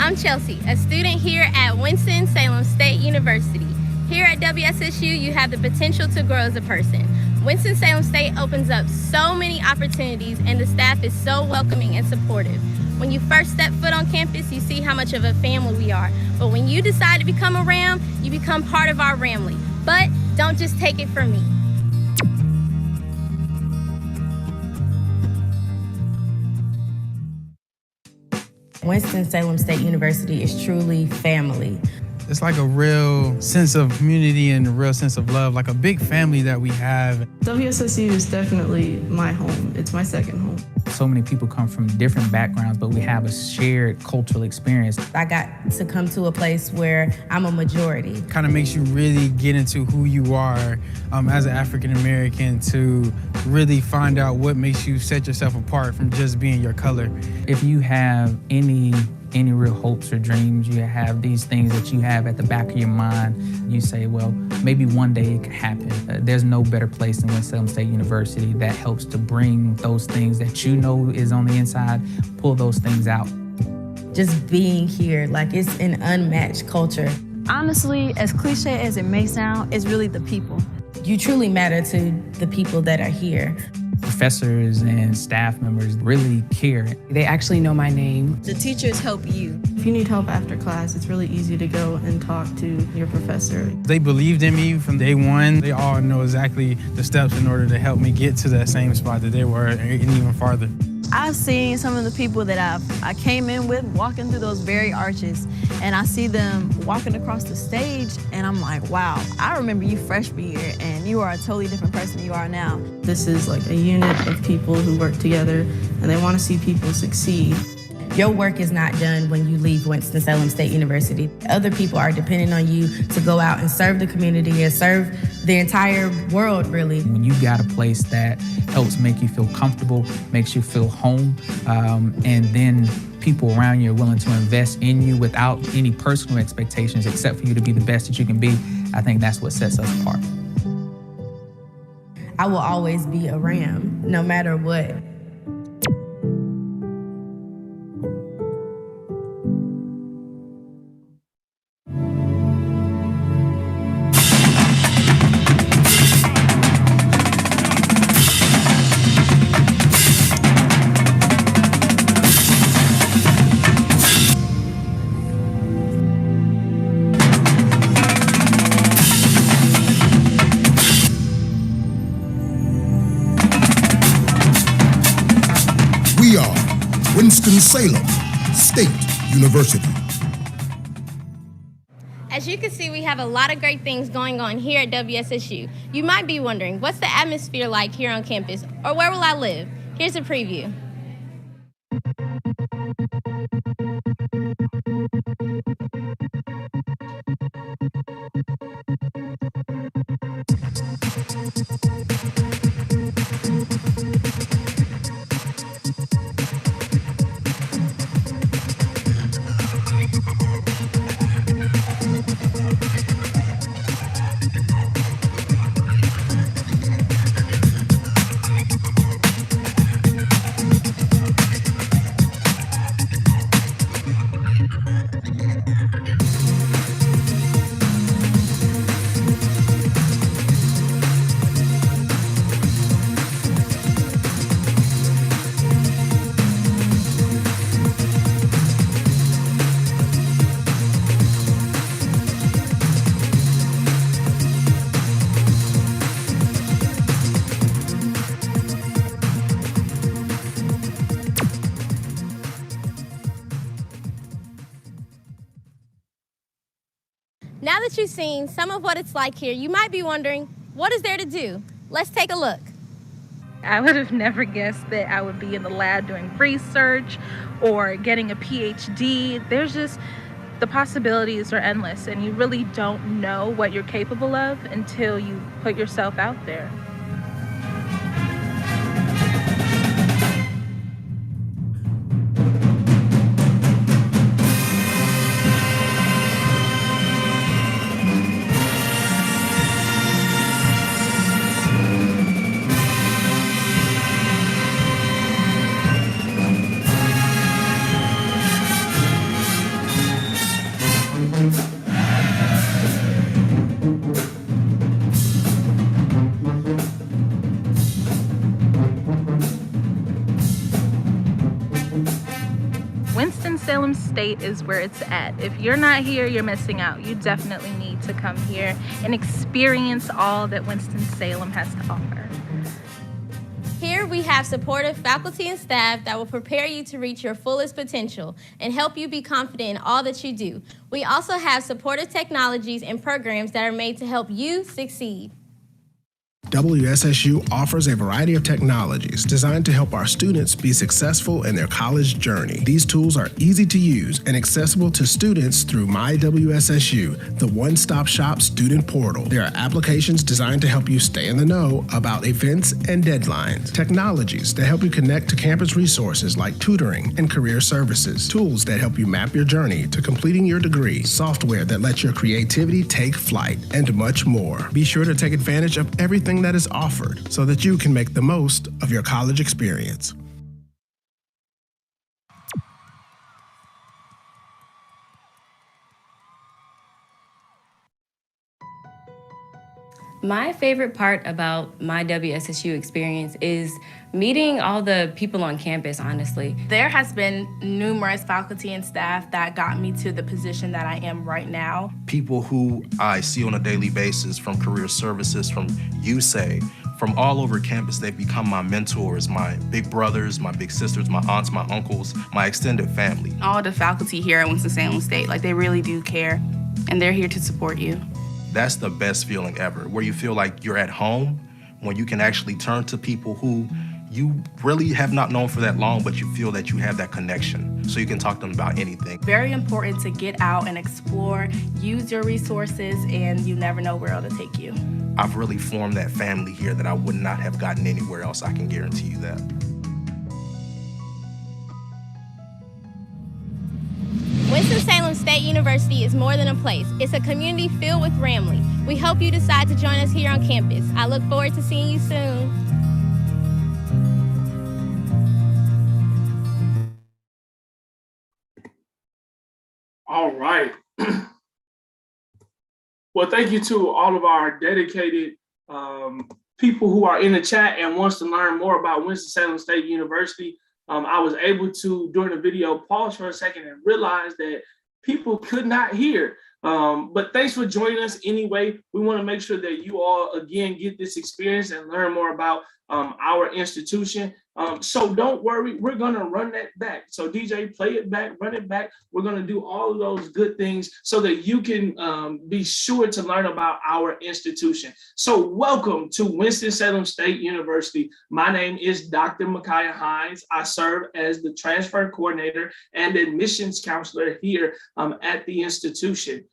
I'm Chelsea, a student here at Winston-Salem State University. Here at WSSU, you have the potential to grow as a person. Winston-Salem State opens up so many opportunities, and the staff is so welcoming and supportive. When you first step foot on campus, you see how much of a family we are. But when you decide to become a Ram, you become part of our family. But don't just take it from me. Winston-Salem State University is truly family. It's like a real sense of community and a real sense of love, like a big family that we have. WSSU is definitely my home. It's my second home. So many people come from different backgrounds, but we have a shared cultural experience. I got to come to a place where I'm a majority. Kind of makes you really get into who you are as an African American, to really find out what makes you set yourself apart from just being your color. If you have any real hopes or dreams, you have these things that you have at the back of your mind, you say, well, maybe one day it could happen. There's no better place than Winston-Salem State University that helps to bring those things that you know is on the inside, pull those things out. Just being here, like, it's an unmatched culture. Honestly, as cliche as it may sound, it's really the people. You truly matter to the people that are here. Professors and staff members really care. They actually know my name. The teachers help you. If you need help after class, it's really easy to go and talk to your professor. They believed in me from day one. They all know exactly the steps in order to help me get to that same spot that they were, and even farther. I've seen some of the people that I came in with walking through those very arches, and I see them walking across the stage, and I'm like, wow, I remember you freshman year, and you are a totally different person than you are now. This is like a unit of people who work together, and they want to see people succeed. Your work is not done when you leave Winston-Salem State University. Other people are depending on you to go out and serve the community and serve the entire world, really. When you got a place that helps make you feel comfortable, makes you feel home, and then people around you are willing to invest in you without any personal expectations except for you to be the best that you can be, I think that's what sets us apart. I will always be a Ram, no matter what. We are Winston-Salem State University. As you can see, we have a lot of great things going on here at WSSU. You might be wondering, what's the atmosphere like here on campus, or where will I live? Here's a preview. Now that you've seen some of what it's like here, you might be wondering, what is there to do? Let's take a look. I would have never guessed that I would be in the lab doing research or getting a PhD. There's just, the possibilities are endless, and you really don't know what you're capable of until you put yourself out there. Winston-Salem State is where it's at. If you're not here, you're missing out. You definitely need to come here and experience all that Winston-Salem has to offer. Here we have supportive faculty and staff that will prepare you to reach your fullest potential and help you be confident in all that you do. We also have supportive technologies and programs that are made to help you succeed. WSSU offers a variety of technologies designed to help our students be successful in their college journey. These tools are easy to use and accessible to students through My WSSU, the one-stop shop student portal. There are applications designed to help you stay in the know about events and deadlines, technologies that help you connect to campus resources like tutoring and career services, tools that help you map your journey to completing your degree, software that lets your creativity take flight, and much more. Be sure to take advantage of everything that is offered so that you can make the most of your college experience. My favorite part about my WSSU experience is meeting all the people on campus, honestly. There has been numerous faculty and staff that got me to the position that I am right now. People who I see on a daily basis from career services, from USAY, from all over campus, they've become my mentors, my big brothers, my big sisters, my aunts, my uncles, my extended family. All the faculty here at Winston-Salem State, they really do care, and they're here to support you. That's the best feeling ever, where you feel like you're at home, when you can actually turn to people who you really have not known for that long, but you feel that you have that connection, so you can talk to them about anything. Very important to get out and explore, use your resources, and you never know where it'll take you. I've really formed that family here that I would not have gotten anywhere else, I can guarantee you that. Winston-Salem State University is more than a place. It's a community filled with family. We hope you decide to join us here on campus. I look forward to seeing you soon. All right. Well, thank you to all of our dedicated people who are in the chat and wants to learn more about Winston-Salem State University. I was able to, during the video, pause for a second and realize that people could not hear. But thanks for joining us anyway. We want to make sure that you all, again, get this experience and learn more about our institution. So don't worry, we're going to run that back. So DJ, play it back, run it back. We're going to do all of those good things so that you can be sure to learn about our institution. So welcome to Winston-Salem State University. My name is Dr. Michaiah Hinds. I serve as the transfer coordinator and admissions counselor here at the institution.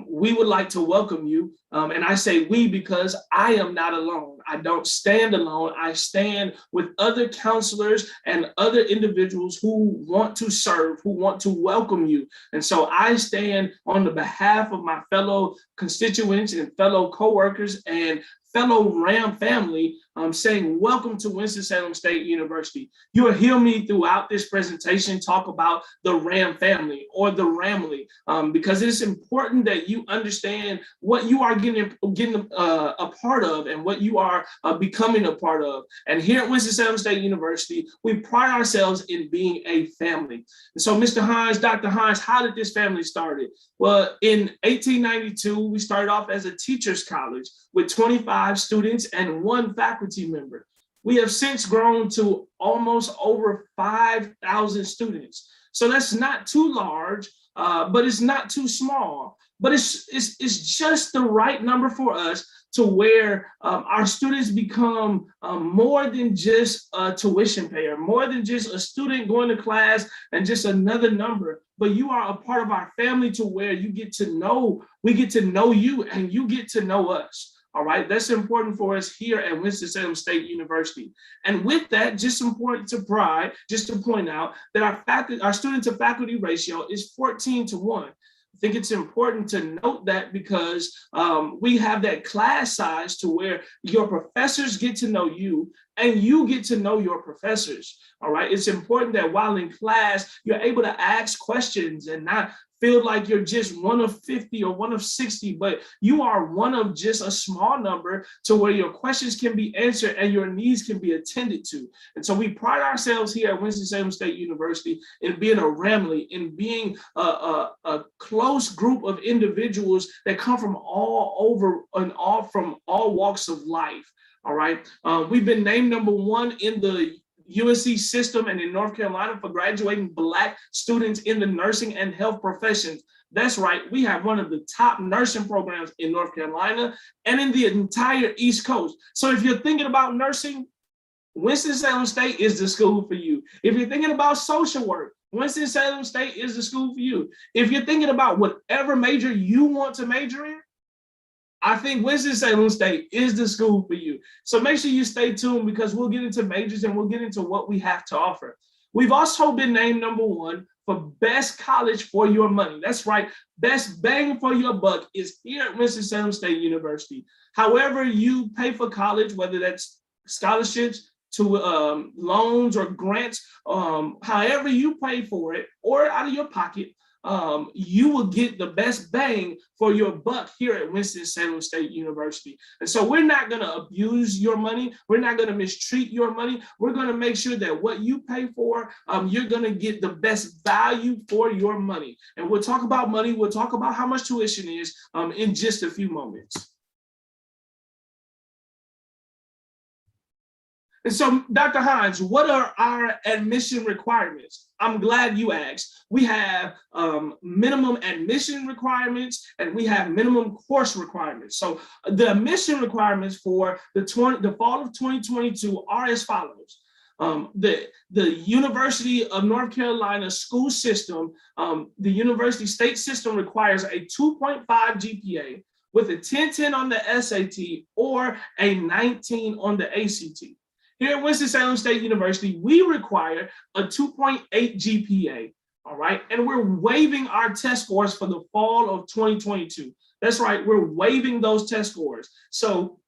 We would like to welcome you. And I say we because I am not alone. I don't stand alone. I stand with other counselors and other individuals who want to serve, who want to welcome you. And so I stand on the behalf of my fellow constituents and fellow coworkers and fellow RAM family, saying welcome to Winston-Salem State University. You'll hear me throughout this presentation talk about the RAM family or the Ramily, because it's important that you understand what you are getting a part of and what you are becoming a part of. And here at Winston-Salem State University, we pride ourselves in being a family. And so Mr. Hinds, Dr. Hinds, how did this family started? Well, in 1892, we started off as a teacher's college with 25 students and 1 faculty member. We have since grown to almost over 5,000 students. So that's not too large, but it's not too small. But it's just the right number for us to where our students become more than just a tuition payer, more than just a student going to class and just another number, but you are a part of our family to where you get to know, we get to know you and you get to know us. All right, that's important for us here at Winston-Salem State University. And with that, just important to pride, just to point out that our student to faculty ratio is 14-1. I think it's important to note that because we have that class size to where your professors get to know you and you get to know your professors. All right. It's important that while in class, you're able to ask questions and not feel like you're just one of 50 or one of 60, but you are one of just a small number to where your questions can be answered and your needs can be attended to. And so we pride ourselves here at Winston-Salem State University in being a family, in being a close group of individuals that come from all over and from all walks of life. All right. We've been named #1 in the USC system and in North Carolina for graduating Black students in the nursing and health professions. That's right, we have one of the top nursing programs in North Carolina and in the entire East Coast. So if you're thinking about nursing, Winston-Salem State is the school for you. If you're thinking about social work, Winston-Salem State is the school for you. If you're thinking about whatever major you want to major in, I think Winston-Salem State is the school for you. So make sure you stay tuned because we'll get into majors and we'll get into what we have to offer. We've also been named #1 for best college for your money. That's right, best bang for your buck is here at Winston-Salem State University. However you pay for college, whether that's scholarships to loans or grants, however you pay for it or out of your pocket, you will get the best bang for your buck here at Winston-Salem State University. And so we're not going to abuse your money. We're not going to mistreat your money. We're going to make sure that what you pay for, you're going to get the best value for your money. And we'll talk about money. We'll talk about how much tuition is in just a few moments. And so, Dr. Hinds, what are our admission requirements? I'm glad you asked. We have minimum admission requirements and we have minimum course requirements. So the admission requirements for the fall of 2022 are as follows. The University of North Carolina school system, the university state system requires a 2.5 GPA with a 10/10 on the SAT or a 19 on the ACT. Here at Winston-Salem State University, we require a 2.8 GPA, all right? And we're waiving our test scores for the fall of 2022. That's right, we're waiving those test scores. So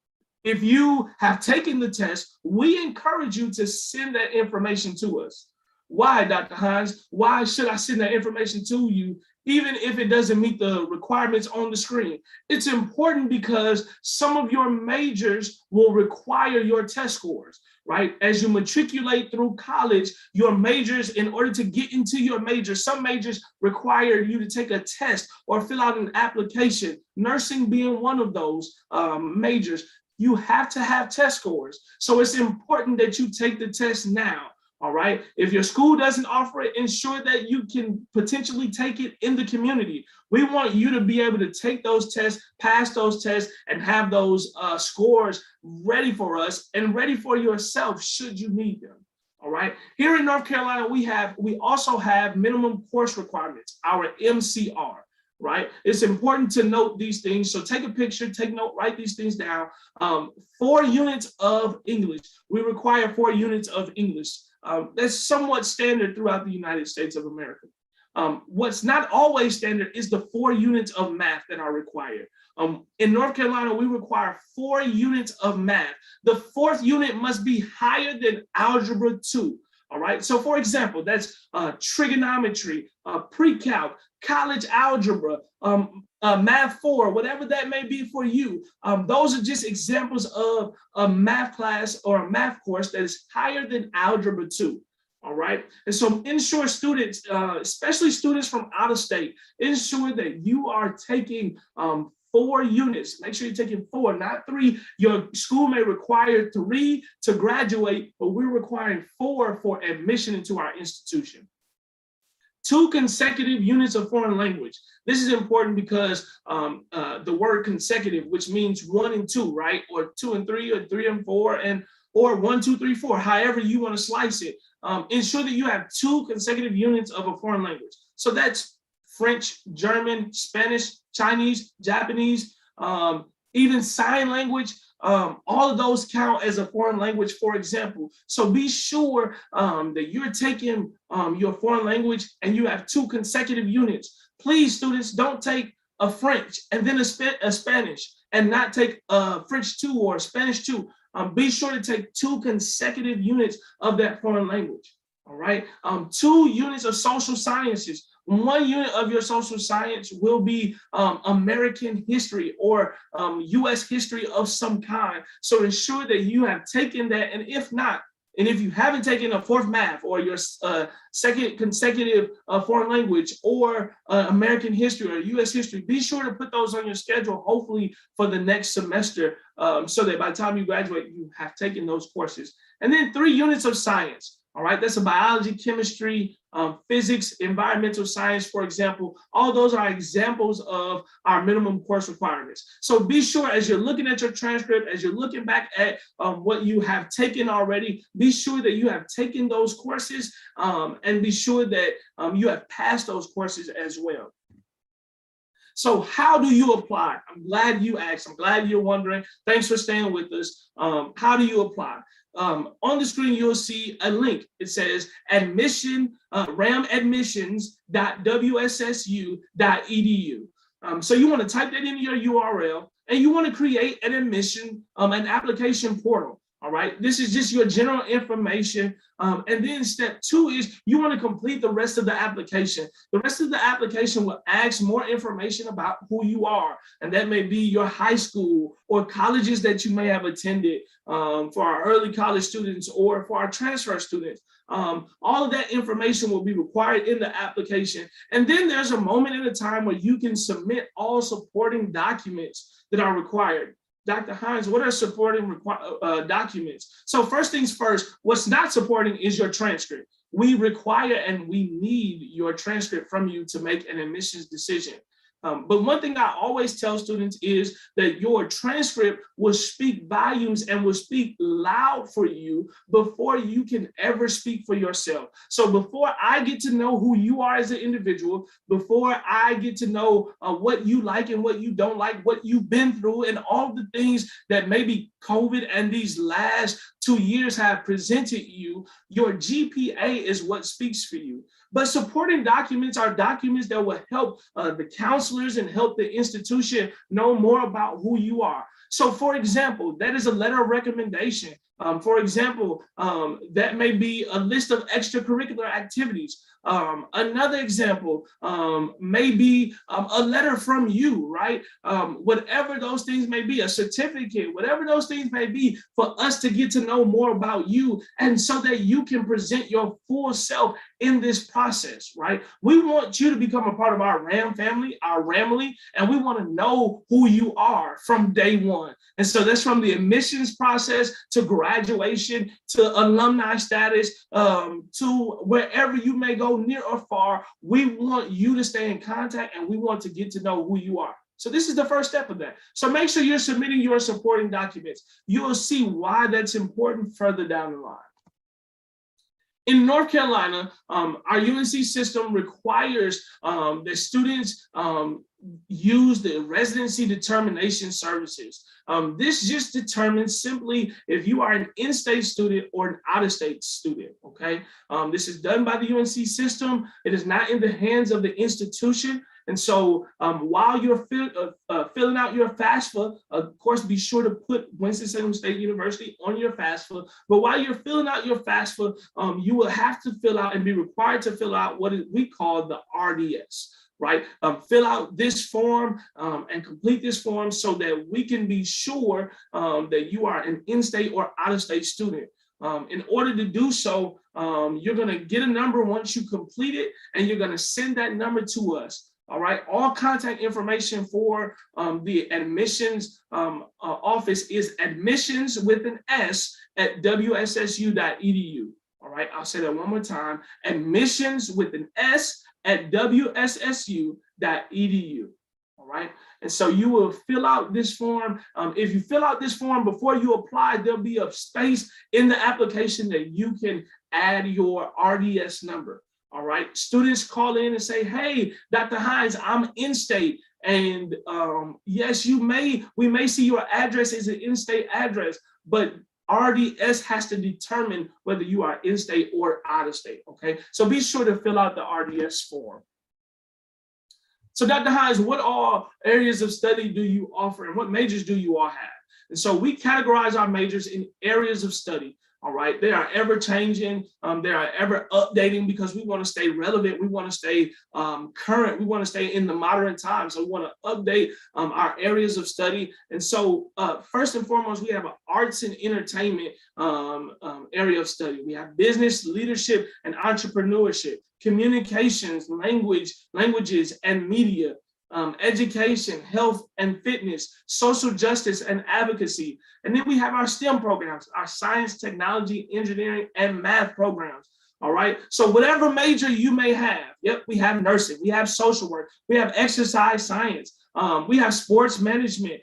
if you have taken the test, we encourage you to send that information to us. Why, Dr. Hinds? Why should I send that information to you, even if it doesn't meet the requirements on the screen? It's important because some of your majors will require your test scores, right? As you matriculate through college, your majors, in order to get into your major, some majors require you to take a test or fill out an application, nursing being one of those majors. You have to have test scores. So it's important that you take the test now. All right. If your school doesn't offer it, ensure that you can potentially take it in the community. We want you to be able to take those tests, pass those tests, and have those scores ready for us and ready for yourself should you need them. All right. Here in North Carolina, we also have minimum course requirements, our MCR. Right. It's important to note these things. So take a picture, take note, write these things down. 4 units of English. We require 4 units of English. That's somewhat standard throughout the United States of America. What's not always standard is the 4 units of math that are required. In North Carolina, we require 4 units of math. The 4th unit must be higher than Algebra 2. All right. So, for example, that's trigonometry, pre-calc, college algebra, math 4, whatever that may be for you. Those are just examples of a math class or a math course that is higher than Algebra 2. All right. And so ensure students, especially students from out of state, ensure that you are taking 4 units. Make sure you're taking 4, not 3. Your school may require 3 to graduate, but we're requiring 4 for admission into our institution. 2 consecutive units of foreign language. This is important because the word consecutive, which means 1 and 2, right? Or 2 and 3, or 3 and 4, or 1, 2, 3, 4, however you want to slice it. Ensure that you have 2 consecutive units of a foreign language. So that's French, German, Spanish, Chinese, Japanese, even sign language. All of those count as a foreign language, for example. So be sure that you're taking your foreign language and you have 2 consecutive units. Please, students, don't take a French and then a Spanish and not take French 2 or Spanish 2. be sure to take 2 consecutive units of that foreign language. All right, 2 units of social sciences. 1 unit of your social science will be American history or US history of some kind. So ensure that you have taken that, and if not, and if you haven't taken a 4th math or your 2nd consecutive foreign language or American history or US history, be sure to put those on your schedule, hopefully for the next semester, so that by the time you graduate, you have taken those courses. And then 3 units of science. All right, that's a biology, chemistry, physics, environmental science, for example. All those are examples of our minimum course requirements. So be sure, as you're looking at your transcript, as you're looking back at what you have taken already, be sure that you have taken those courses and be sure that you have passed those courses as well. So how do you apply? I'm glad you asked. I'm glad you're wondering. Thanks for staying with us. How do you apply? On the screen, you'll see a link. It says ramadmissions.wssu.edu. So you want to type that into your URL, and you want to create an admission, an application portal. All right, this is just your general information. And then step 2 is you want to complete the rest of the application. The rest of the application will ask more information about who you are. And that may be your high school or colleges that you may have attended, for our early college students or for our transfer students. All of that information will be required in the application. And then there's a moment in a time where you can submit all supporting documents that are required. Dr. Hinds, what are supporting documents? So first things first, what's not supporting is your transcript. We require and we need your transcript from you to make an admissions decision. But one thing I always tell students is that your transcript will speak volumes and will speak loud for you before you can ever speak for yourself. So before I get to know who you are as an individual, before I get to know what you like and what you don't like, what you've been through, and all the things that maybe COVID and these last 2 years have presented you, your GPA is what speaks for you. But supporting documents are documents that will help the counselors and help the institution know more about who you are. So for example, that is a letter of recommendation. For example, that may be a list of extracurricular activities. Another example may be a letter from you, right? Whatever those things may be, a certificate, whatever those things may be, for us to get to know more about you and so that you can present your full self in this process, right? We want you to become a part of our RAM family, our Ramily, and we want to know who you are from day one. And so that's from the admissions process to graduation, to alumni status, to wherever you may go, near or far. We want you to stay in contact and we want to get to know who you are. So this is the first step of that. So make sure you're submitting your supporting documents. You'll see why that's important further down the line. In North Carolina, our UNC system requires that students use the residency determination services. This just determines simply if you are an in-state student or an out-of-state student, okay? This is done by the UNC system. It is not in the hands of the institution. And so while you're filling out your FAFSA, of course, be sure to put Winston-Salem State University on your FAFSA. But while you're filling out your FAFSA, you will have to fill out and be required to fill out what we call the RDS. Right? Fill out this form and complete this form so that we can be sure that you are an in-state or out-of-state student. In order to do so, you're going to get a number once you complete it, and you're going to send that number to us. All right. All contact information for the admissions office is admissions with an S at WSSU.edu. All right. I'll say that one more time. Admissions with an S at WSSU.edu. All right. And so you will fill out this form. If you fill out this form before you apply, there'll be a space in the application that you can add your RDS number. All right. Students call in and say, hey, Dr. Hinds, I'm in-state. And yes, we may see your address as an in-state address, but RDS has to determine whether you are in-state or out-of-state, okay? So be sure to fill out the RDS form. So Dr. Hinds, what all areas of study do you offer and what majors do you all have? And so we categorize our majors in areas of study. All right, they are ever changing, they are ever updating because we want to stay relevant, we want to stay current, we want to stay in the modern times. So we want to update our areas of study. And so first and foremost, we have an arts and entertainment area of study. We have business, leadership, and entrepreneurship, communications, languages, and media. Education, health and fitness, social justice and advocacy. And then we have our STEM programs, our science, technology, engineering, and math programs. All right. So whatever major you may have, yep, we have nursing, we have social work, we have exercise science, we have sports management,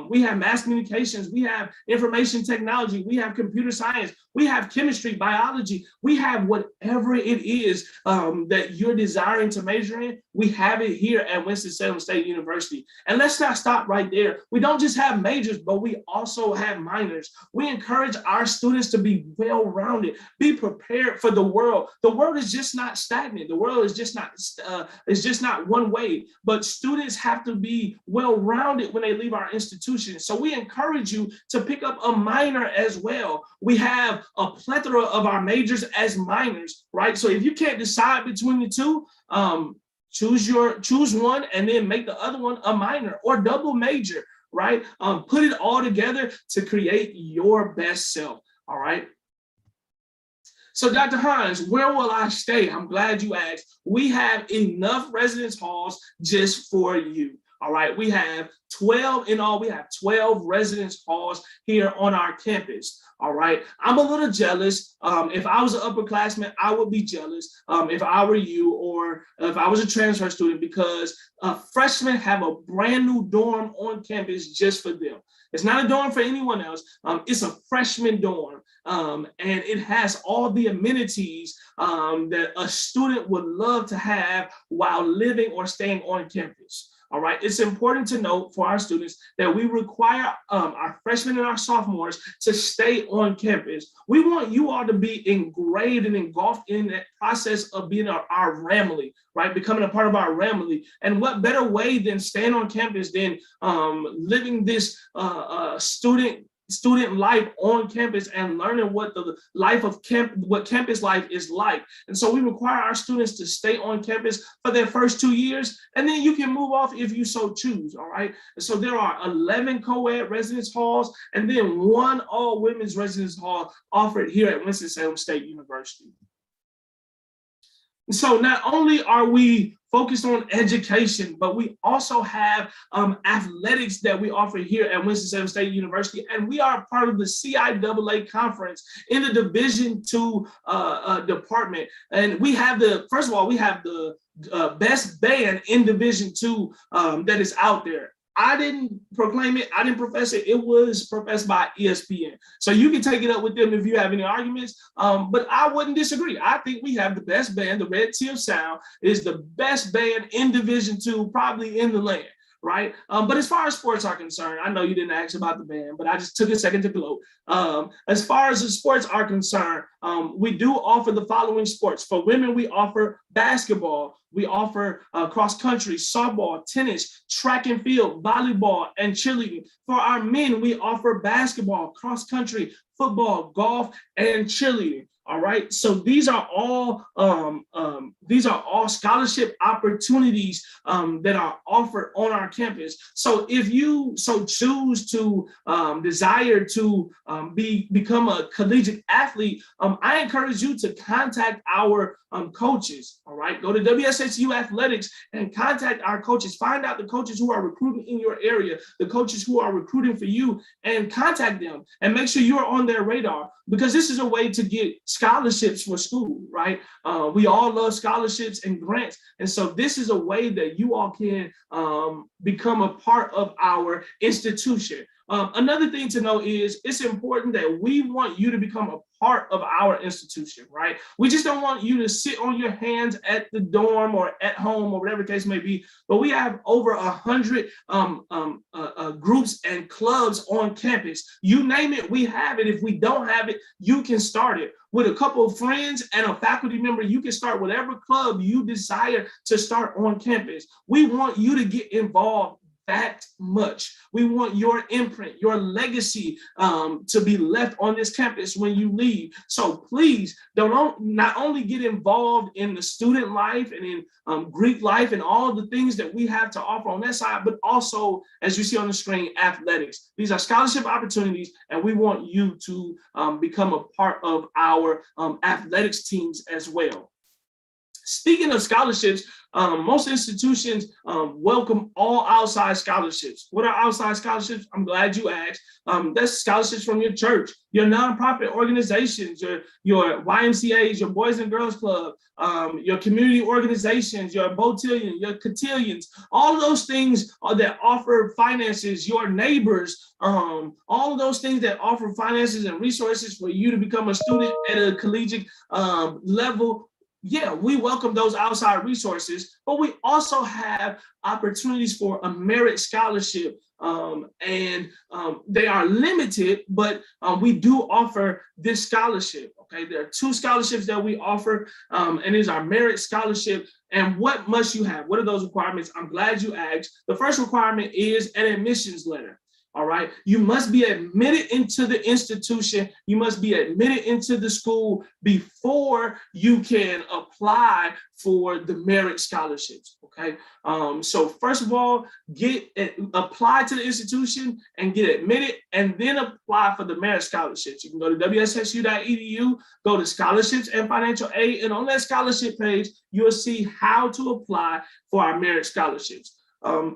we have mass communications, we have information technology, we have computer science, we have chemistry, biology, we have whatever it is that you're desiring to major in, we have it here at Winston-Salem State University. And let's not stop right there. We don't just have majors, but we also have minors. We encourage our students to be well-rounded, be prepared for the world. The world is just not stagnant. The world is just not one way, but students have to be well-rounded when they leave our institution. So we encourage you to pick up a minor as well. We have a plethora of our majors as minors, right? So if you can't decide between the two, choose one and then make the other one a minor or double major, right? Put it all together to create your best self, all right? So Dr. Hinds, where will I stay? I'm glad you asked. We have enough residence halls just for you. All right, we have 12 in all. We have 12 residence halls here on our campus. All right, I'm a little jealous. If I was an upperclassman, I would be jealous if I were you or if I was a transfer student, because freshmen have a brand new dorm on campus just for them. It's not a dorm for anyone else. It's a freshman dorm, and it has all the amenities that a student would love to have while living or staying on campus. All right, it's important to note for our students that we require our freshmen and our sophomores to stay on campus. We want you all to be engraved and engulfed in that process of being our family, right? Becoming a part of our family. And what better way than staying on campus than living this student life on campus and learning what the life of what campus life is like. And so we require our students to stay on campus for their first 2 years, and then you can move off if you so choose, all right? And so there are 11 co-ed residence halls and then 1 all-women's residence hall offered here at Winston-Salem State University. So not only are we focused on education, but we also have athletics that we offer here at Winston-Salem State University, and we are part of the CIAA conference in the Division II department. And we have first of all, we have the best band in Division II that is out there. I didn't proclaim it. I didn't profess it. It was professed by ESPN. So you can take it up with them if you have any arguments, but I wouldn't disagree. I think we have the best band. The Red Tip Sound is the best band in Division II, probably in the land, right? But as far as sports are concerned, I know you didn't ask about the band, but I just took a second to gloat. As far as the sports are concerned, we do offer the following sports. For women, we offer basketball. We offer cross country, softball, tennis, track and field, volleyball, and cheerleading. For our men, we offer basketball, cross country, football, golf, and cheerleading. All right, so these are all scholarship opportunities that are offered on our campus. So if you so choose to desire to become a collegiate athlete, I encourage you to contact our coaches. All right, go to WSSU Athletics and contact our coaches. Find out the coaches who are recruiting in your area, the coaches who are recruiting for you, and contact them and make sure you're on their radar, because this is a way to get scholarships for school, right? We all love scholarships and grants. And so this is a way that you all can become a part of our institution. Another thing to know is it's important that we want you to become a part of our institution, right? We just don't want you to sit on your hands at the dorm or at home or whatever the case may be, but we have over 100 groups and clubs on campus. You name it, we have it. If we don't have it, you can start it. With a couple of friends and a faculty member, you can start whatever club you desire to start on campus. We want you to get involved that much. We want your imprint, your legacy to be left on this campus when you leave. So please don't not only get involved in the student life and in Greek life and all the things that we have to offer on that side, but also, as you see on the screen, athletics. These are scholarship opportunities, and we want you to become a part of our athletics teams as well. Speaking of scholarships, most institutions welcome all outside scholarships. What are outside scholarships? I'm glad you asked. That's scholarships from your church, your nonprofit organizations, your YMCAs, your Boys and Girls Club, your community organizations, your botillion, your cotillions, all of those things that offer finances, your neighbors, all of those things that offer finances and resources for you to become a student at a collegiate level. Yeah, we welcome those outside resources, but we also have opportunities for a merit scholarship, and they are limited, but we do offer this scholarship. Okay, there are 2 scholarships that we offer, and these are merit scholarship. And what must you have? What are those requirements? I'm glad you asked. The first requirement is an admissions letter. All right, you must be admitted into the institution. You must be admitted into the school before you can apply for the merit scholarships. Okay, so first of all, apply to the institution and get admitted, and then apply for the merit scholarships. You can go to WSSU.edu, go to scholarships and financial aid, and on that scholarship page, you'll see how to apply for our merit scholarships.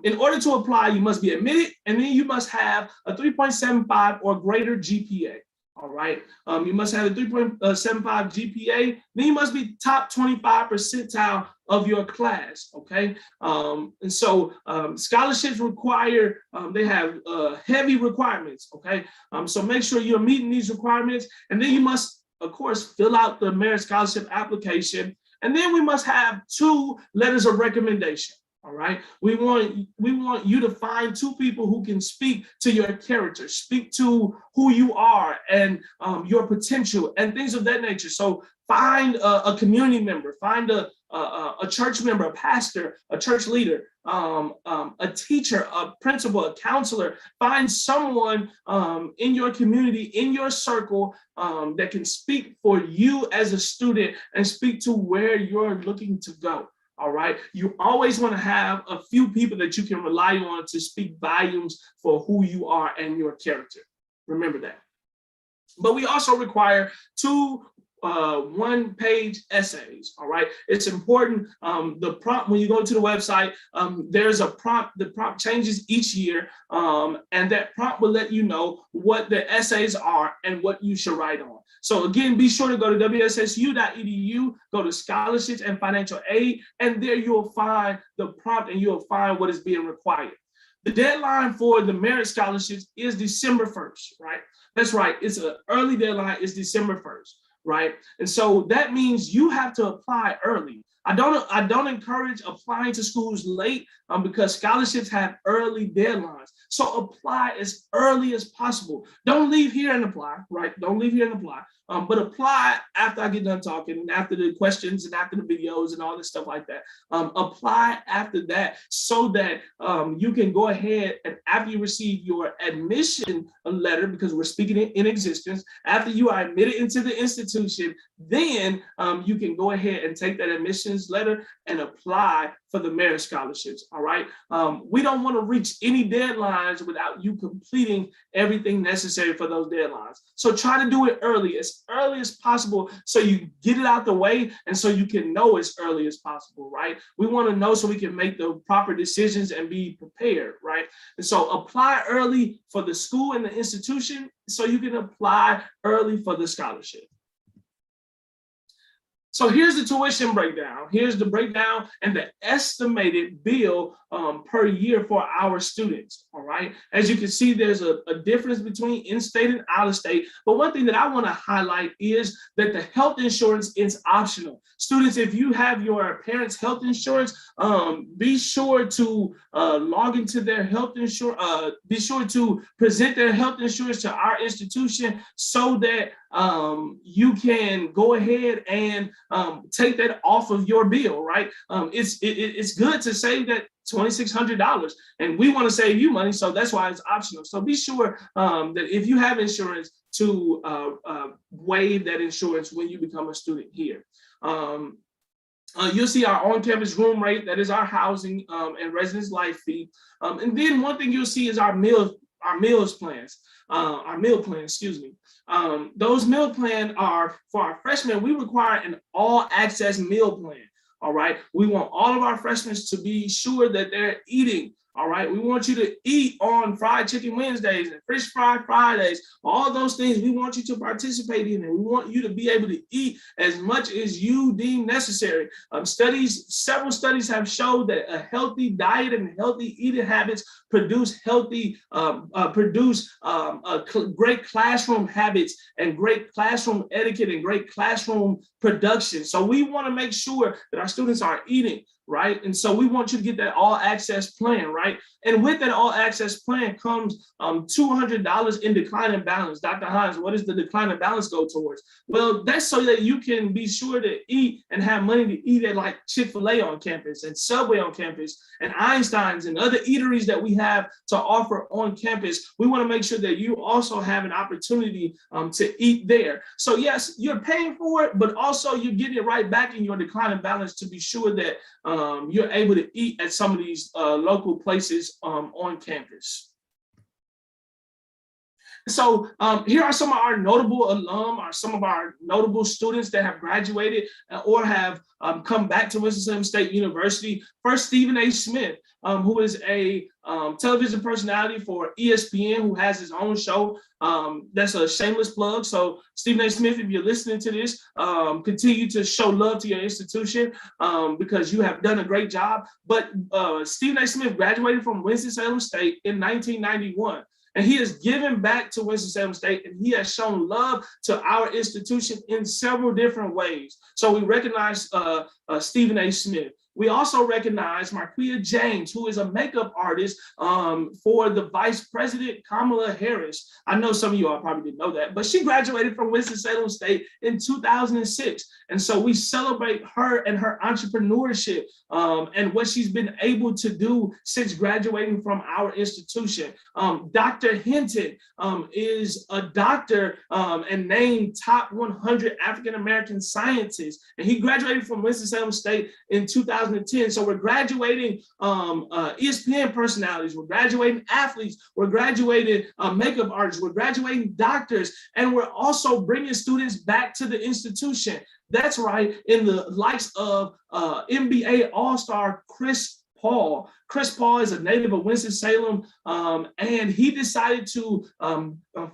In order to apply, you must be admitted, and then you must have a 3.75 or greater GPA. All right, you must have a 3.75 GPA. Then you must be top 25 percentile of your class. Okay, and so scholarships require, they have heavy requirements. Okay, so make sure you're meeting these requirements, and then you must, of course, fill out the merit scholarship application, and then we must have 2 letters of recommendation. All right, we want you to find 2 people who can speak to your character, speak to who you are and your potential and things of that nature. So find a community member, find a church member, a pastor, a church leader, a teacher, a principal, a counselor. Find someone in your community, in your circle, that can speak for you as a student and speak to where you're looking to go. All right, you always want to have a few people that you can rely on to speak volumes for who you are and your character. Remember that. But we also require 2 one-page essays. All right, it's important. The prompt, when you go to the website, there's a prompt. The prompt changes each year, and that prompt will let you know what the essays are and what you should write on. So again, be sure to go to WSSU.edu, go to scholarships and financial aid, and there you'll find the prompt and you'll find what is being required. The deadline for the merit scholarships is December 1st, right? That's right, it's an early deadline, it's December 1st, right? And so that means you have to apply early. I don't encourage applying to schools late because scholarships have early deadlines. So apply as early as possible. Don't leave here and apply, right? Don't leave here and apply. But apply after I get done talking and after the questions and after the videos and all this stuff like that. Apply after that so that you can go ahead and after you receive your admission letter, because we're speaking it in existence, after you are admitted into the institution, then you can go ahead and take that admissions letter and apply for the merit scholarships. All right. We don't want to reach any deadlines without you completing everything necessary for those deadlines. So try to do it early as possible so you get it out the way and so you can know as early as possible, right? We want to know so we can make the proper decisions and be prepared, right? And so apply early for the school and the institution so you can apply early for the scholarship. So here's the tuition breakdown. Here's the breakdown and the estimated bill per year for our students, all right? As you can see, there's a difference between in-state and out-of-state. But one thing that I want to highlight is that the health insurance is optional. Students, if you have your parents' health insurance, be sure to log into their health insurance, be sure to present their health insurance to our institution so that you can go ahead and take that off of your bill, right? It's good to save that $2,600, and we want to save you money, so that's why it's optional. So be sure that if you have insurance to waive that insurance when you become a student here. You'll see our on-campus room rate, that is our housing and residence life fee. And then one thing you'll see is our meal plans, excuse me. Those meal plans are for our freshmen. We require an all-access meal plan. All right. We want all of our freshmen to be sure that they're eating. All right. We want you to eat on fried chicken Wednesdays and fish fry Fridays, all those things we want you to participate in, and we want you to be able to eat as much as you deem necessary. Several studies have showed that a healthy diet and healthy eating habits produce great classroom habits and great classroom etiquette and great classroom production. So we want to make sure that our students are eating, right? And so we want you to get that all access plan, right? And with that all access plan comes $200 in declining balance. Dr. Hinds, what does the declining balance go towards? Well, that's so that you can be sure to eat and have money to eat at like Chick-fil-A on campus and Subway on campus and Einstein's and other eateries that we have to offer on campus. We want to make sure that you also have an opportunity to eat there. So yes, you're paying for it, but also you're getting it right back in your declining balance to be sure that you're able to eat at some of these local places on campus. So here are some of our notable alum, or some of our notable students that have graduated or have come back to Winston-Salem State University. First, Stephen A. Smith, who is a television personality for ESPN, who has his own show. That's a shameless plug. So Stephen A. Smith, if you're listening to this, continue to show love to your institution because you have done a great job. But Stephen A. Smith graduated from Winston-Salem State in 1991. And he has given back to Winston-Salem State, and he has shown love to our institution in several different ways. So we recognize Stephen A. Smith. We also recognize Marquia James, who is a makeup artist for the Vice President Kamala Harris. I know some of you all probably didn't know that, but she graduated from Winston-Salem State in 2006. And so we celebrate her and her entrepreneurship and what she's been able to do since graduating from our institution. Dr. Hinton is a doctor and named top 100 African-American scientists. And he graduated from Winston-Salem State in 2010. So we're graduating ESPN personalities, we're graduating athletes, we're graduating makeup artists, we're graduating doctors, and we're also bringing students back to the institution. That's right, in the likes of NBA All-Star Chris Paul. Chris Paul is a native of Winston-Salem, and he decided to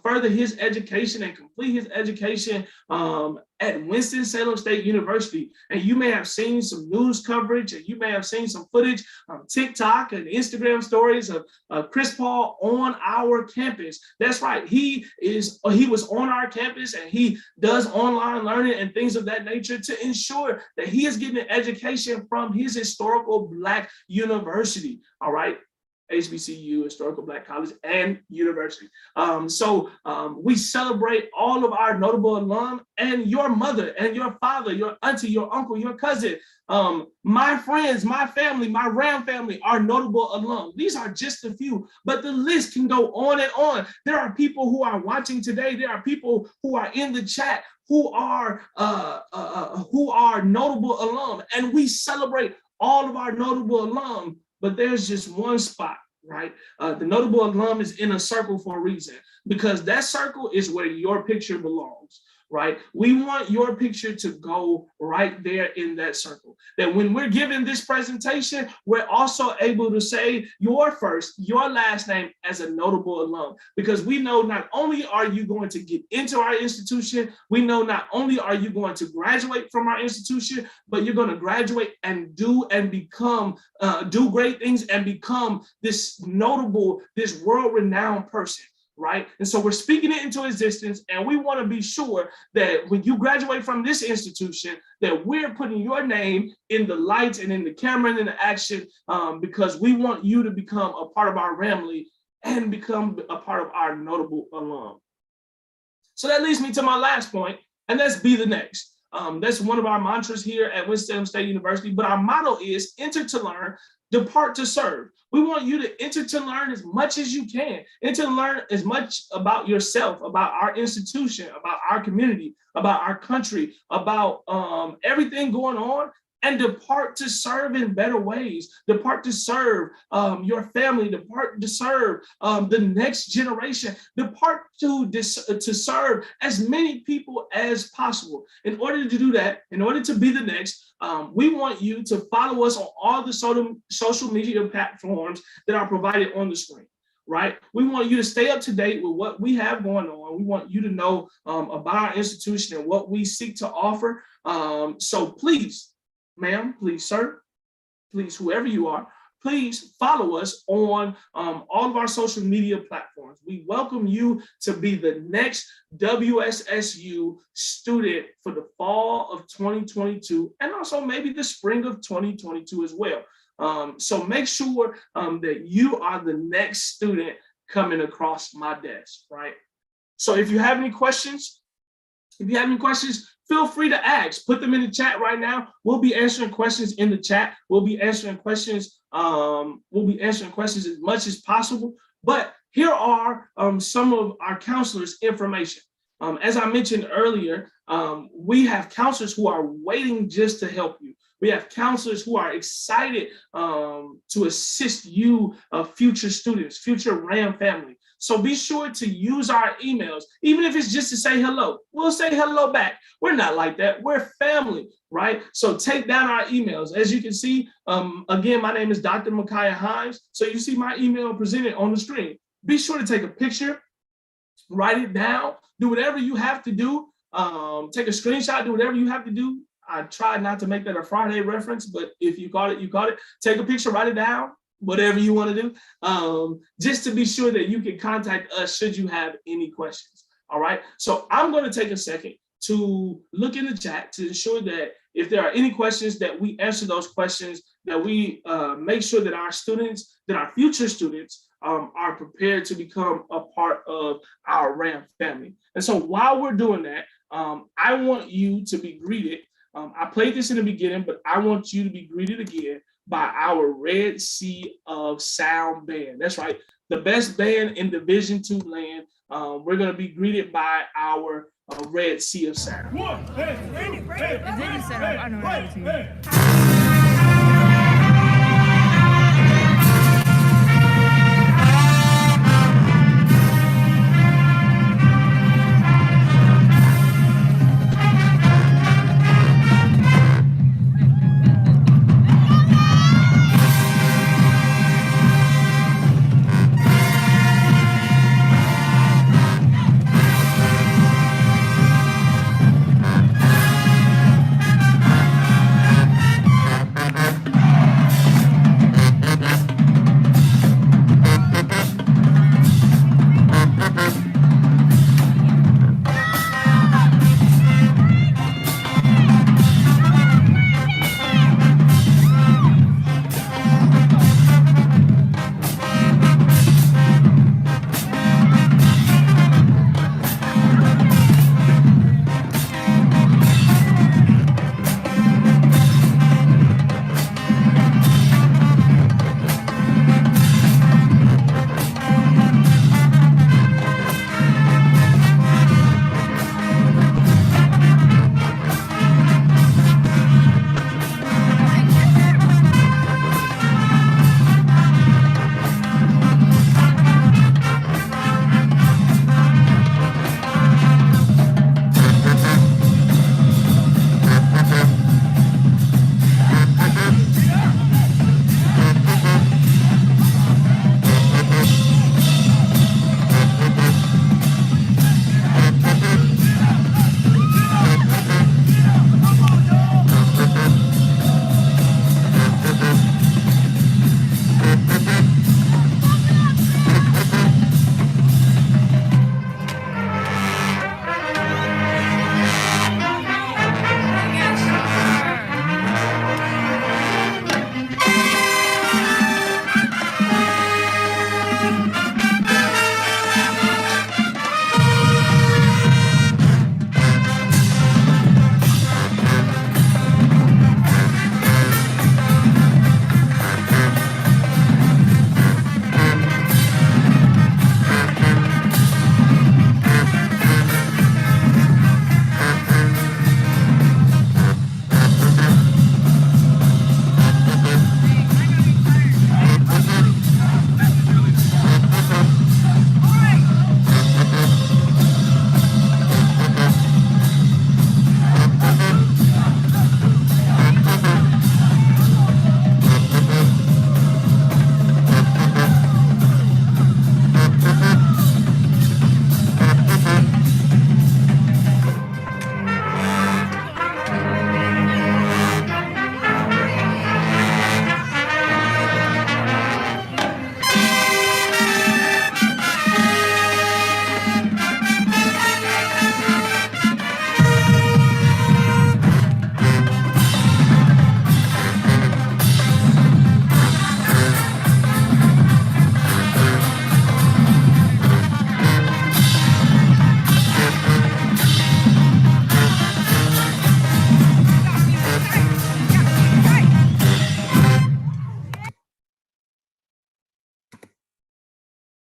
further his education and complete his education at Winston-Salem State University. And you may have seen some news coverage, and you may have seen some footage on TikTok and Instagram stories of Chris Paul on our campus. That's right, he was on our campus, and he does online learning and things of that nature to ensure that he is getting an education from his historical Black university. All right, HBCU, Historical Black College and University. So we celebrate all of our notable alum, and your mother and your father, your auntie, your uncle, your cousin, my friends, my family, my Ram family are notable alum. These are just a few, but the list can go on and on. There are people who are watching today. There are people who are in the chat who are notable alum, and we celebrate all of our notable alum. But there's just one spot, right? The notable alum is in a circle for a reason, because that circle is where your picture belongs, right? We want your picture to go right there in that circle. That when we're giving this presentation, we're also able to say your first, your last name as a notable alum, because we know not only are you going to get into our institution, we know not only are you going to graduate from our institution, but you're going to graduate and do great things and become this notable, this world-renowned person. Right? And so we're speaking it into existence, and we want to be sure that when you graduate from this institution, that we're putting your name in the lights and in the camera and in the action, because we want you to become a part of our family and become a part of our notable alum. So that leads me to my last point, and that's be the next. That's one of our mantras here at Winston-Salem State University. But our motto is enter to learn, depart to serve. We want you to enter to learn as much as you can, enter to learn as much about yourself, about our institution, about our community, about our country, about everything going on, and depart to serve in better ways. Depart to serve your family. Depart to serve the next generation. Depart to serve as many people as possible. In order to do that, in order to be the next, we want you to follow us on all the social media platforms that are provided on the screen. Right? We want you to stay up to date with what we have going on. We want you to know about our institution and what we seek to offer. So please, ma'am, please, sir, please, whoever you are, please follow us on all of our social media platforms. We welcome you to be the next WSSU student for the fall of 2022 and also maybe the spring of 2022 as well. So make sure that you are the next student coming across my desk, right? So if you have any questions, feel free to ask. Put them in the chat right now. We'll be answering questions in the chat. We'll be answering questions as much as possible. But here are some of our counselors' information. As I mentioned earlier, we have counselors who are waiting just to help you. We have counselors who are excited to assist you, future students, future RAM family. So be sure to use our emails, even if it's just to say hello. We'll say hello back. We're not like that. We're family, right? So take down our emails. As you can see, again, my name is Dr. Michaiah Hinds. So you see my email presented on the screen. Be sure to take a picture, write it down, do whatever you have to do. Take a screenshot, do whatever you have to do. I tried not to make that a Friday reference, but if you got it, you got it. Take a picture, write it down, whatever you want to do, just to be sure that you can contact us should you have any questions. All right. So I'm going to take a second to look in the chat to ensure that if there are any questions, that we answer those questions, that we make sure that our students, that our future students are prepared to become a part of our RAM family. And so while we're doing that, I want you to be greeted. I played this in the beginning, but I want you to be greeted again by our Red Sea of Sound band. That's right, the best band in Division II land. We're going to be greeted by our Red Sea of Sound.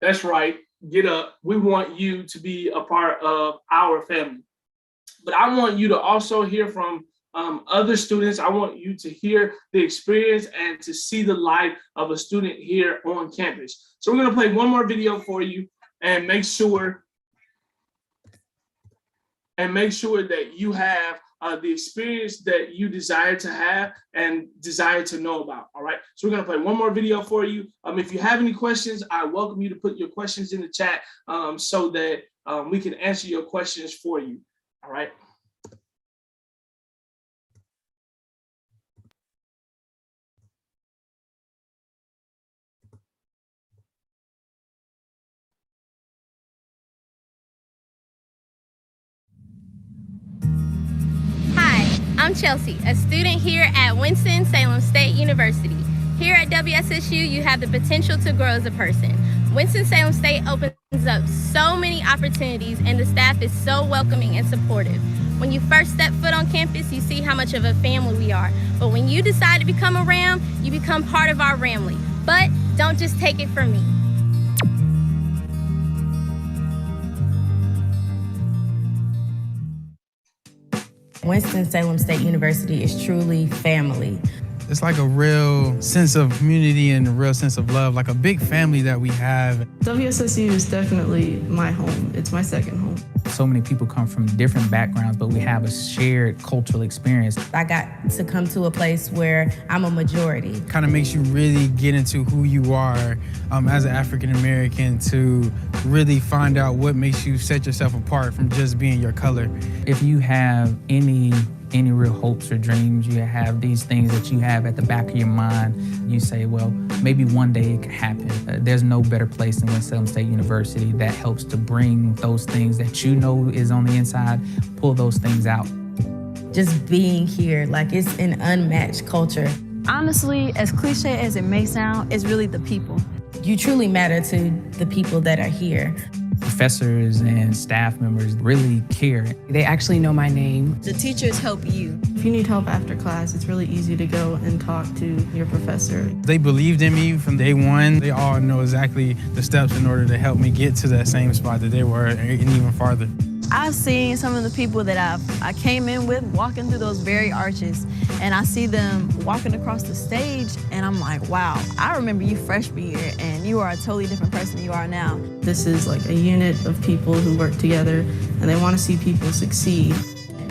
That's right. Get up. We want you to be a part of our family. But I want you to also hear from other students. I want you to hear the experience and to see the life of a student here on campus. So we're going to play one more video for you and make sure that you have the experience that you desire to have and desire to know about. All right. So we're going to play one more video for you. If you have any questions, I welcome you to put your questions in the chat so that we can answer your questions for you. All right. I'm Chelsea, a student here at Winston-Salem State University. Here at WSSU, you have the potential to grow as a person. Winston-Salem State opens up so many opportunities and the staff is so welcoming and supportive. When you first step foot on campus, you see how much of a family we are. But when you decide to become a Ram, you become part of our family. But don't just take it from me. Winston-Salem State University is truly family. It's like a real sense of community and a real sense of love, like a big family that we have. WSSU is definitely my home. It's my second home. So many people come from different backgrounds, but we have a shared cultural experience. I got to come to a place where I'm a majority. Kind of makes you really get into who you are as an African American, to really find out what makes you set yourself apart from just being your color. If you have any real hopes or dreams, you have these things that you have at the back of your mind, you say, well, maybe one day it could happen. There's no better place than Winston-Salem State University that helps to bring those things that you know is on the inside, pull those things out. Just being here, like, it's an unmatched culture. Honestly, as cliche as it may sound, it's really the people. You truly matter to the people that are here. Professors and staff members really care. They actually know my name. The teachers help you. If you need help after class, it's really easy to go and talk to your professor. They believed in me from day one. They all know exactly the steps in order to help me get to that same spot that they were, and even farther. I've seen some of the people that I came in with walking through those very arches, and I see them walking across the stage, and I'm like, wow, I remember you freshman year, and you are a totally different person than you are now. This is like a unit of people who work together, and they want to see people succeed.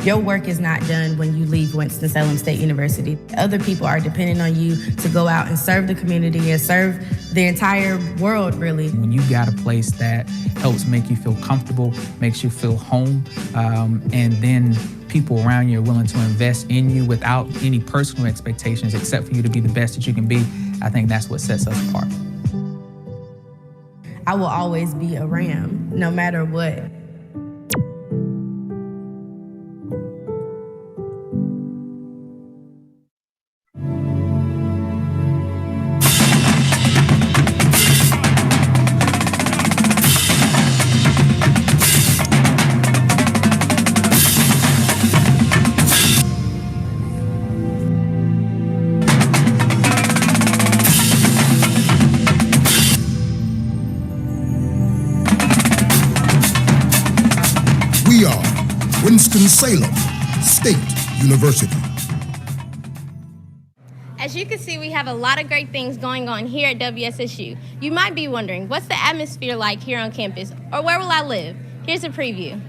Your work is not done when you leave Winston-Salem State University. Other people are depending on you to go out and serve the community and serve the entire world, really. When you got a place that helps make you feel comfortable, makes you feel home, and then people around you are willing to invest in you without any personal expectations except for you to be the best that you can be, I think that's what sets us apart. I will always be a Ram, no matter what. We are Winston-Salem State University. As you can see, we have a lot of great things going on here at WSSU. You might be wondering, what's the atmosphere like here on campus, or where will I live? Here's a preview.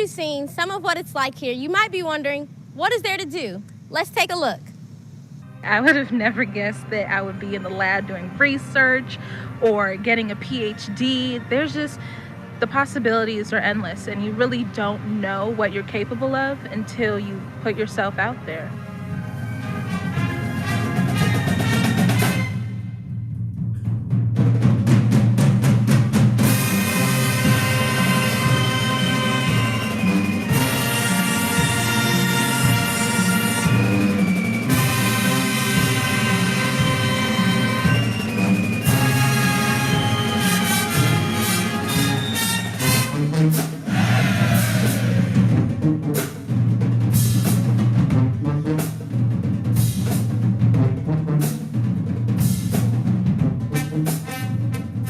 you've seen some of what it's like here, you might be wondering, what is there to do? Let's take a look. I would have never guessed that I would be in the lab doing research or getting a PhD. The possibilities are endless, and you really don't know what you're capable of until you put yourself out there.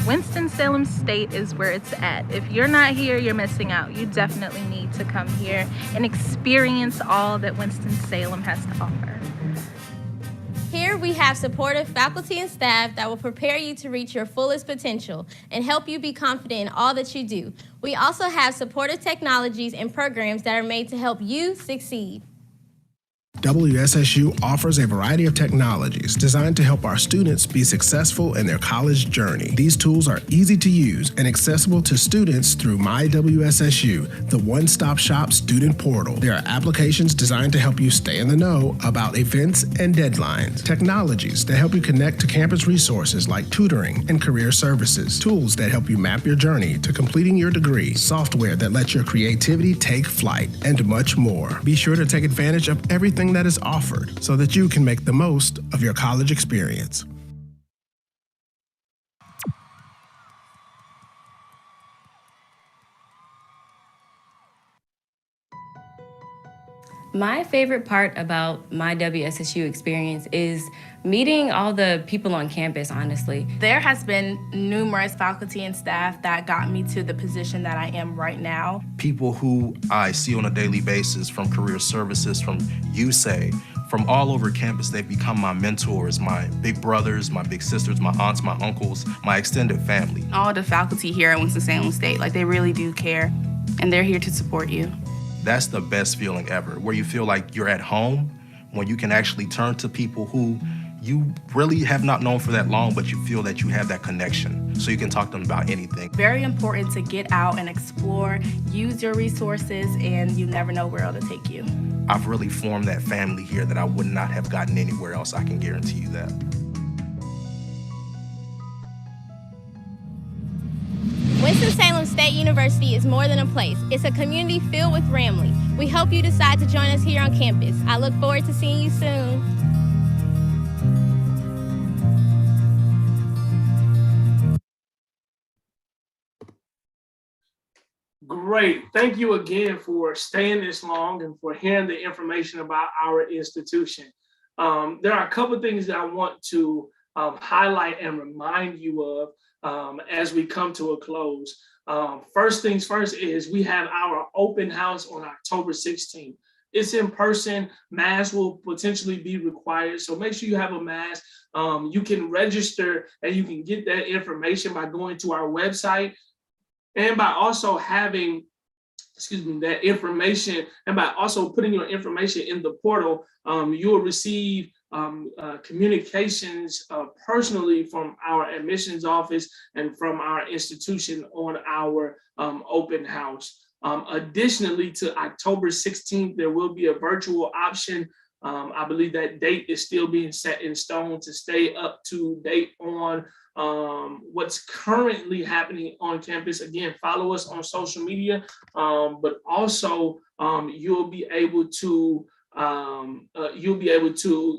Winston-Salem State is where it's at. If you're not here, you're missing out. You definitely need to come here and experience all that Winston-Salem has to offer. Here we have supportive faculty and staff that will prepare you to reach your fullest potential and help you be confident in all that you do. We also have supportive technologies and programs that are made to help you succeed. WSSU offers a variety of technologies designed to help our students be successful in their college journey. These tools are easy to use and accessible to students through My WSSU, the one-stop-shop student portal. There are applications designed to help you stay in the know about events and deadlines, technologies that help you connect to campus resources like tutoring and career services, tools that help you map your journey to completing your degree, software that lets your creativity take flight, and much more. Be sure to take advantage of everything that is offered so that you can make the most of your college experience. My favorite part about my WSSU experience is meeting all the people on campus, honestly. There has been numerous faculty and staff that got me to the position that I am right now. People who I see on a daily basis from career services, from USAY, from all over campus, they've become my mentors, my big brothers, my big sisters, my aunts, my uncles, my extended family. All the faculty here at Winston-Salem State, they really do care, and they're here to support you. That's the best feeling ever, where you feel like you're at home, when you can actually turn to people who you really have not known for that long, but you feel that you have that connection, so you can talk to them about anything. Very important to get out and explore, use your resources, and you never know where it'll take you. I've really formed that family here that I would not have gotten anywhere else, I can guarantee you that. Winston-Salem State University is more than a place. It's a community filled with family. We hope you decide to join us here on campus. I look forward to seeing you soon. Great. Thank you again for staying this long and for hearing the information about our institution. There are a couple of things that I want to highlight and remind you of as we come to a close. First things first is we have our open house on October 16th. It's in person. Masks will potentially be required, so make sure you have a mask. You can register and you can get that information by going to our website and by also having, that information, and by also putting your information in the portal. You will receive communications personally from our admissions office and from our institution on our open house. Additionally, to October 16th, there will be a virtual option. I believe that date is still being set in stone to stay up to date on what's currently happening on campus. Again, follow us on social media, but also you'll be able to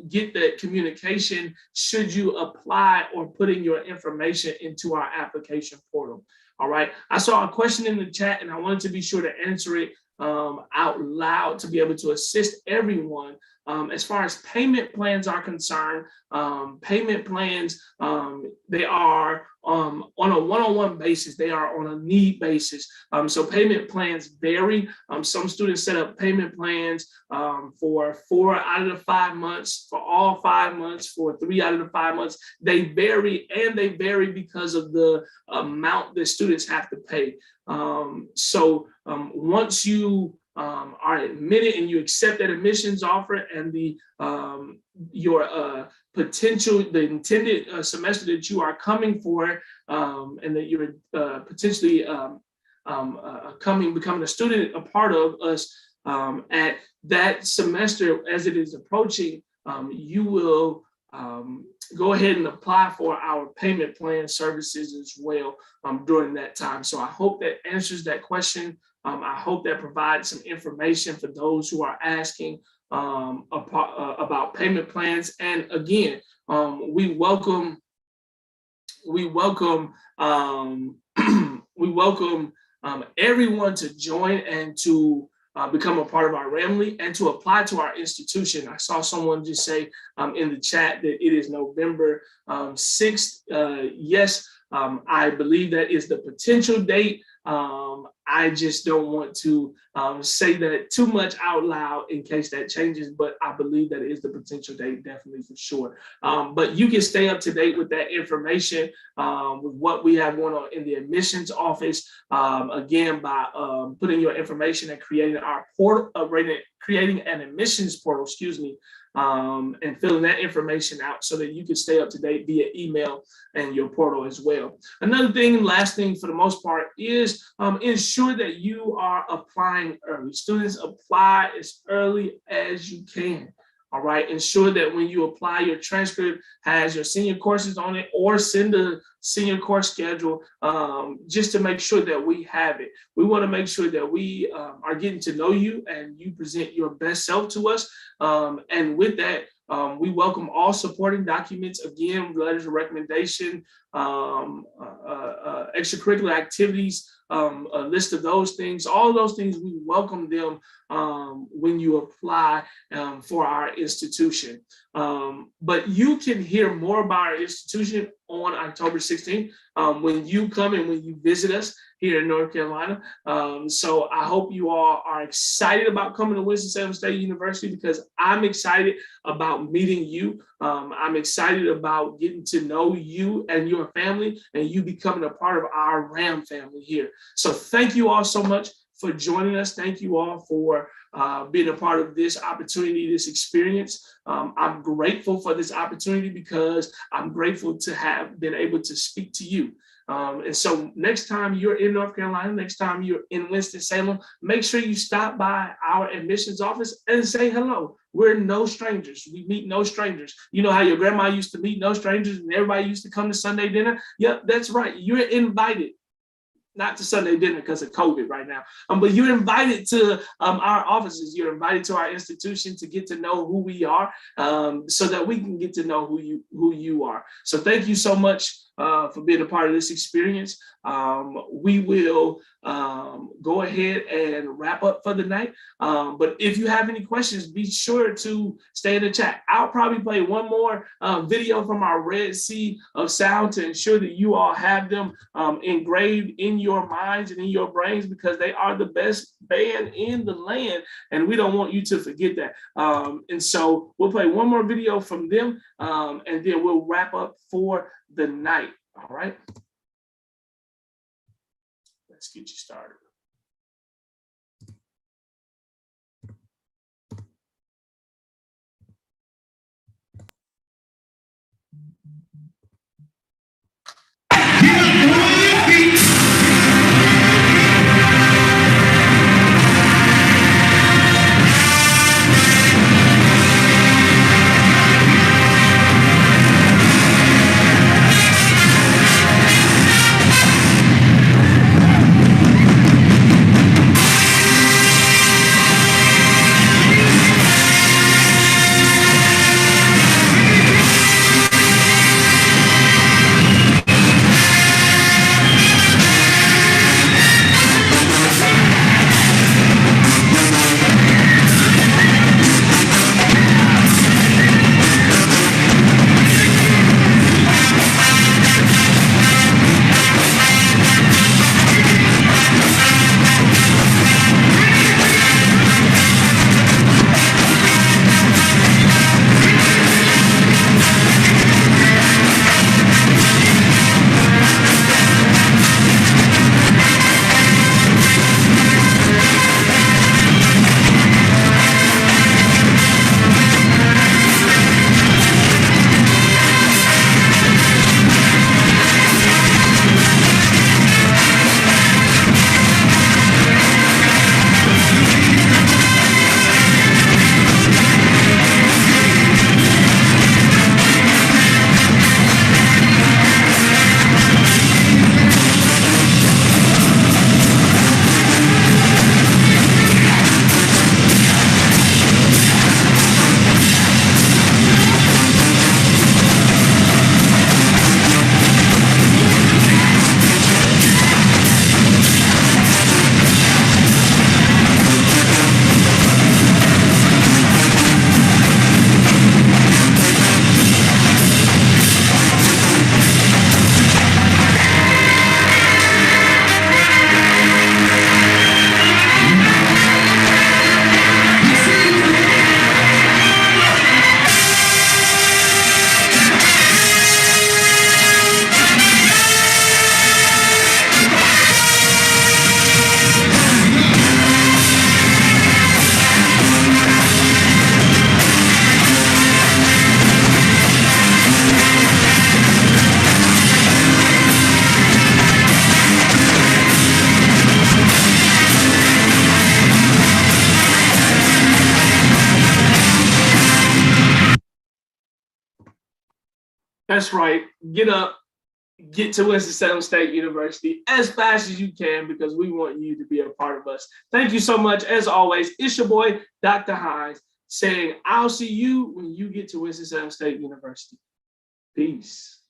get that communication should you apply or putting your information into our application portal. All right. I saw a question in the chat and I wanted to be sure to answer it out loud to be able to assist everyone. As far as payment plans are concerned, payment plans, they are on a one-on-one basis. They are on a need basis. So payment plans vary. Some students set up payment plans for 4 out of the 5 months, for all 5 months, for 3 out of the 5 months. They vary, and they vary because of the amount that students have to pay. Once you are admitted and you accept that admissions offer and the intended semester that you are coming for, and that you're potentially becoming a student, a part of us at that semester as it is approaching, you will go ahead and apply for our payment plan services as well during that time. So I hope that answers that question. I hope that provides some information for those who are asking about payment plans. And again, we welcome everyone to join and to become a part of our family and to apply to our institution. I saw someone just say in the chat that it is November 6th. Yes, I believe that is the potential date. I just don't want to say that too much out loud in case that changes, but I believe that it is the potential date, definitely for sure. But you can stay up to date with that information, with what we have going on in the admissions office, again, by putting your information and creating our portal, creating an admissions portal, and filling that information out so that you can stay up to date via email and your portal as well. Another thing, last thing for the most part, is ensure that you are applying early. Students, apply as early as you can. All right, ensure that when you apply, your transcript has your senior courses on it, or send a senior course schedule, just to make sure that we have it. We want to make sure that we are getting to know you and you present your best self to us. And with that, we welcome all supporting documents, again, letters of recommendation, extracurricular activities, a list of those things, all those things, we welcome them when you apply for our institution. But you can hear more about our institution on October 16th when you come and when you visit us here in North Carolina. So I hope you all are excited about coming to Winston-Salem State University, because I'm excited about meeting you. I'm excited about getting to know you and your family, and you becoming a part of our RAM family here. So thank you all so much for joining us. Thank you all for being a part of this opportunity, this experience. I'm grateful for this opportunity because I'm grateful to have been able to speak to you. And so next time you're in North Carolina, next time you're in Winston-Salem, make sure you stop by our admissions office and say hello. We're no strangers. We meet no strangers. You know how your grandma used to meet no strangers and everybody used to come to Sunday dinner? Yep, that's right. You're invited. Not to Sunday dinner because of COVID right now, but you're invited to our offices. You're invited to our institution to get to know who we are, so that we can get to know who you are. So thank you so much for being a part of this experience. We will go ahead and wrap up for the night. But if you have any questions, be sure to stay in the chat. I'll probably play one more video from our Red Sea of Sound to ensure that you all have them engraved in your minds and in your brains, because they are the best band in the land, and we don't want you to forget that. And so we'll play one more video from them, and then we'll wrap up for the night. All right. Let's get you started. That's right. Get up, get to Winston-Salem State University as fast as you can because we want you to be a part of us. Thank you so much. As always, it's your boy, Dr. Hinds, saying I'll see you when you get to Winston-Salem State University. Peace.